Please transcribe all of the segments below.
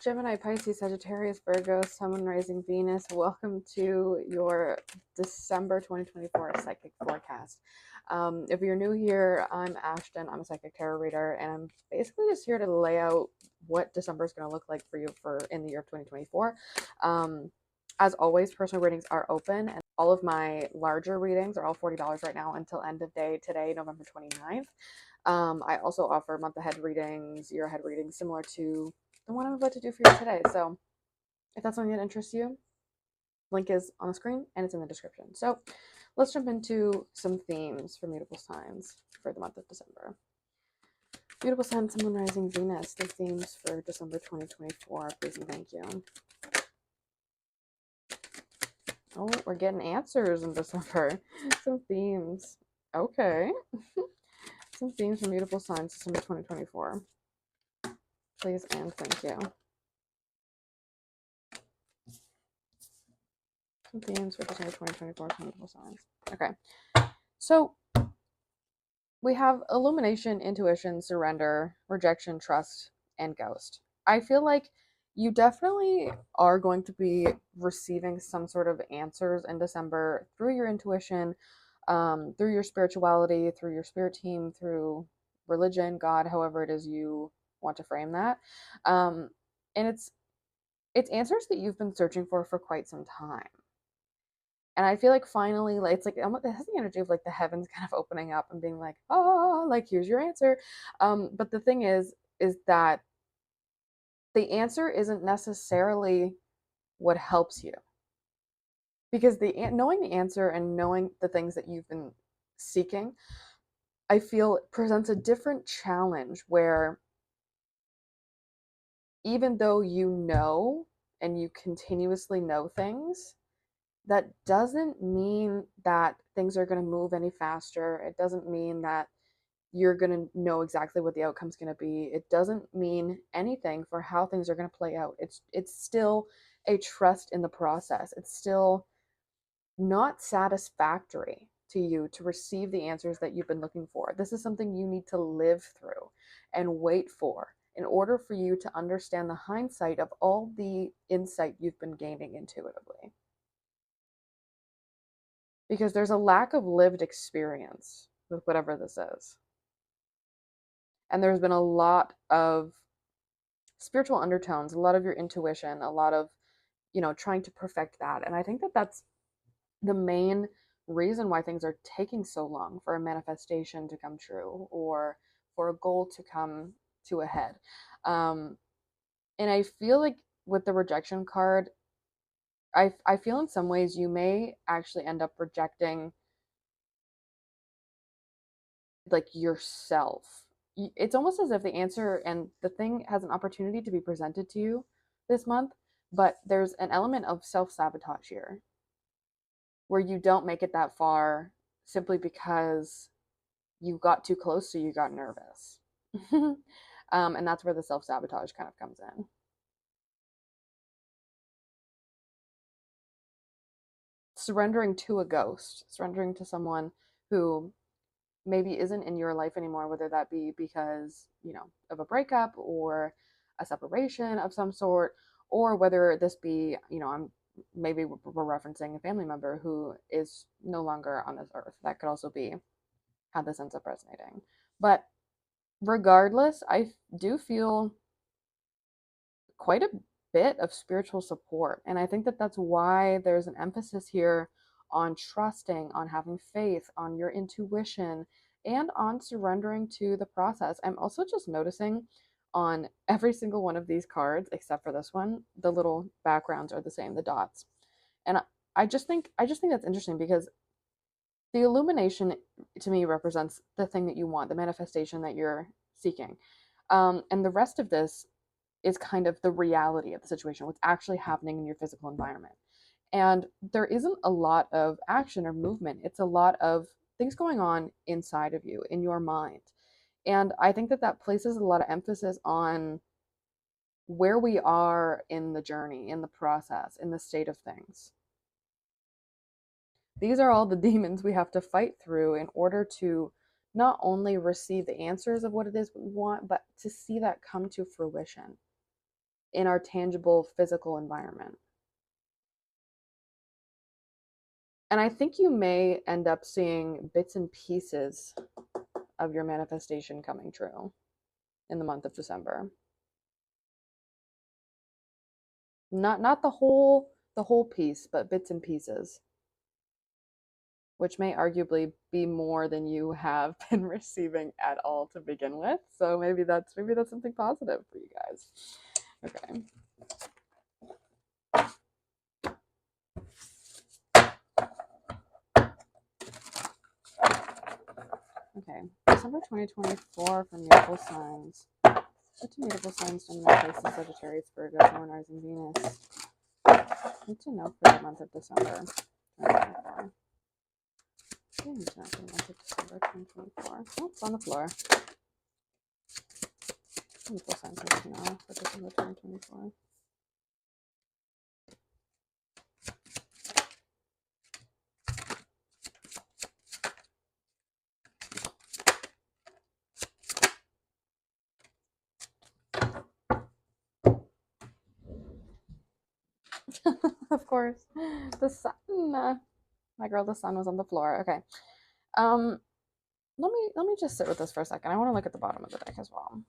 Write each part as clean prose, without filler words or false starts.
Gemini, Pisces, Sagittarius, Virgo, Sun, Rising, Venus. Welcome to your December 2024 psychic forecast. If you're new here, I'm Ashton. I'm a psychic tarot reader, and I'm basically just here to lay out what December is going to look like for you in the year of 2024. As always, personal readings are open, and all of my larger readings are all $40 right now until end of day today, November 29th. I also offer month ahead readings, year ahead readings, similar to the one I'm about to do for you today. So if that's something that interests you, link is on the screen and it's in the description. So let's jump into some themes for mutable signs for the month of December. Mutable sign, Sun, Rising, Venus, the themes for December 2024. Please and thank you. Oh, we're getting answers in December. Some themes. Okay. Some themes for mutable signs, December 2024. Please and thank you. Some themes for December 2024 for mutable signs. Okay. So we have illumination, intuition, surrender, rejection, trust, and ghost. I feel like you definitely are going to be receiving some sort of answers in December through your intuition, through your spirituality, through your spirit team, through religion, God, however it is you want to frame that. And it's answers that you've been searching for quite some time. And I feel like finally, like, it's like it has the energy of like the heavens kind of opening up and being like, oh, like here's your answer. But the thing is that the answer isn't necessarily what helps you, because knowing the answer and knowing the things that you've been seeking, I feel presents a different challenge where even though you know and you continuously know things, that doesn't mean that things are going to move any faster. It doesn't mean that you're going to know exactly what the outcome's going to be. It doesn't mean anything for how things are going to play out. It's still a trust in the process. It's still not satisfactory to you to receive the answers that you've been looking for. This is something you need to live through and wait for in order for you to understand the hindsight of all the insight you've been gaining intuitively. Because there's a lack of lived experience with whatever this is. And there's been a lot of spiritual undertones, a lot of your intuition, a lot of, trying to perfect that. And I think that that's the main reason why things are taking so long for a manifestation to come true or for a goal to come to a head. And I feel like with the rejection card, I feel in some ways you may actually end up rejecting like yourself. It's almost as if the answer and the thing has an opportunity to be presented to you this month, but there's an element of self-sabotage here where you don't make it that far simply because you got too close, so you got nervous. And that's where the self-sabotage kind of comes in. Surrendering to a ghost, surrendering to someone who maybe isn't in your life anymore, whether that be because, of a breakup or a separation of some sort, or whether this be, maybe we're referencing a family member who is no longer on this earth. That could also be how this ends up resonating. But regardless, I do feel quite a bit of spiritual support. And I think that that's why there's an emphasis here on trusting, on having faith, on your intuition, and on surrendering to the process. I'm also just noticing on every single one of these cards, except for this one, the little backgrounds are the same, the dots. And I just think that's interesting because the illumination to me represents the thing that you want, the manifestation that you're seeking. And the rest of this is kind of the reality of the situation, what's actually happening in your physical environment. And there isn't a lot of action or movement. It's a lot of things going on inside of you, in your mind. And I think that that places a lot of emphasis on where we are in the journey, in the process, in the state of things. These are all the demons we have to fight through in order to not only receive the answers of what it is we want, but to see that come to fruition. in our tangible physical environment. And I think you may end up seeing bits and pieces of your manifestation coming true in the month of December. Not the whole piece, but bits and pieces, which may arguably be more than you have been receiving at all to begin with. So maybe that's something positive for you guys. Okay. Okay, December 2024 for mutable signs. What do mutable signs, Gemini, Pisces, Sagittarius, Virgo, Sun, Rising, Venus? Need to know for the month of December 2024. I need to know for the month of December 2024. Oh, it's on the floor. Mutable signs need to know for December 2024. Of course, the sun. My girl, the sun was on the floor. Okay. Let me just sit with this for a second. I want to look at the bottom of the deck as well.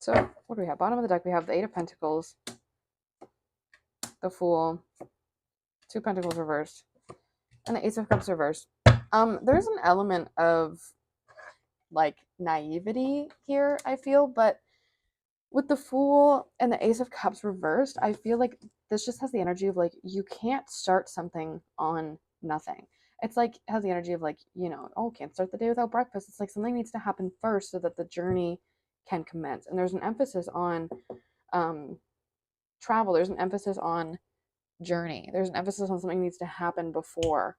So what do we have? Bottom of the deck, we have the Eight of Pentacles, the Fool, Two Pentacles reversed, and the Ace of Cups reversed. There's an element of like naivety here, I feel, but with the Fool and the Ace of Cups reversed, I feel like this just has the energy of like you can't start something on nothing. It's like it has the energy of like, you know, oh, can't start the day without breakfast. It's like something needs to happen first so that the journey can commence. And there's an emphasis on travel. There's an emphasis on journey. There's an emphasis on something needs to happen before.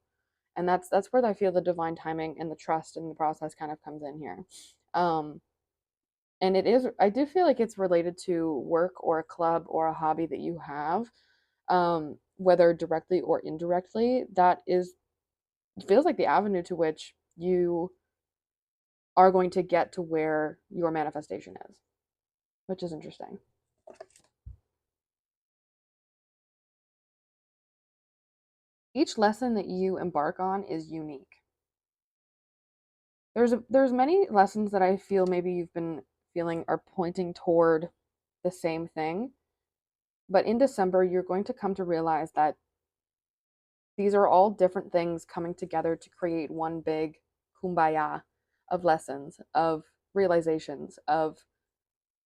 And that's where I feel the divine timing and the trust in the process kind of comes in here. And it is, I do feel like it's related to work or a club or a hobby that you have, whether directly or indirectly. That is, feels like the avenue to which you are going to get to where your manifestation is, which is interesting. Each lesson that you embark on is unique. There's many lessons that I feel maybe you've been feeling are pointing toward the same thing. But in December, you're going to come to realize that these are all different things coming together to create one big kumbaya of lessons, of realizations, of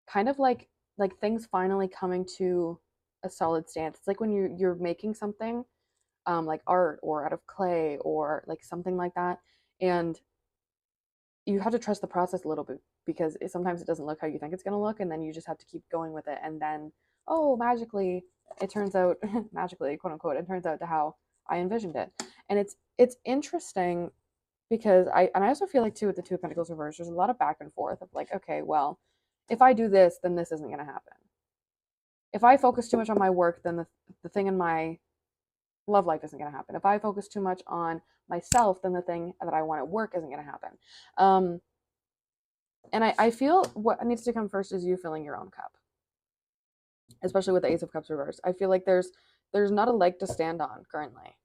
kind of like things finally coming to a solid stance. It's like when you're making something, like art or out of clay or like something like that, and you have to trust the process a little bit because sometimes it doesn't look how you think it's going to look, and then you just have to keep going with it, and then oh, magically it turns out magically, quote unquote, it turns out to how I envisioned it. And it's interesting because I also feel like too with the Two of Pentacles reversed, there's a lot of back and forth of like, okay, well, if I do this, then this isn't going to happen. If I focus too much on my work, then the thing in my love life isn't going to happen. If I focus too much on myself, then the thing that I want at work isn't going to happen. And I feel what needs to come first is you filling your own cup, especially with the Ace of Cups reversed. I feel like there's not a leg to stand on currently.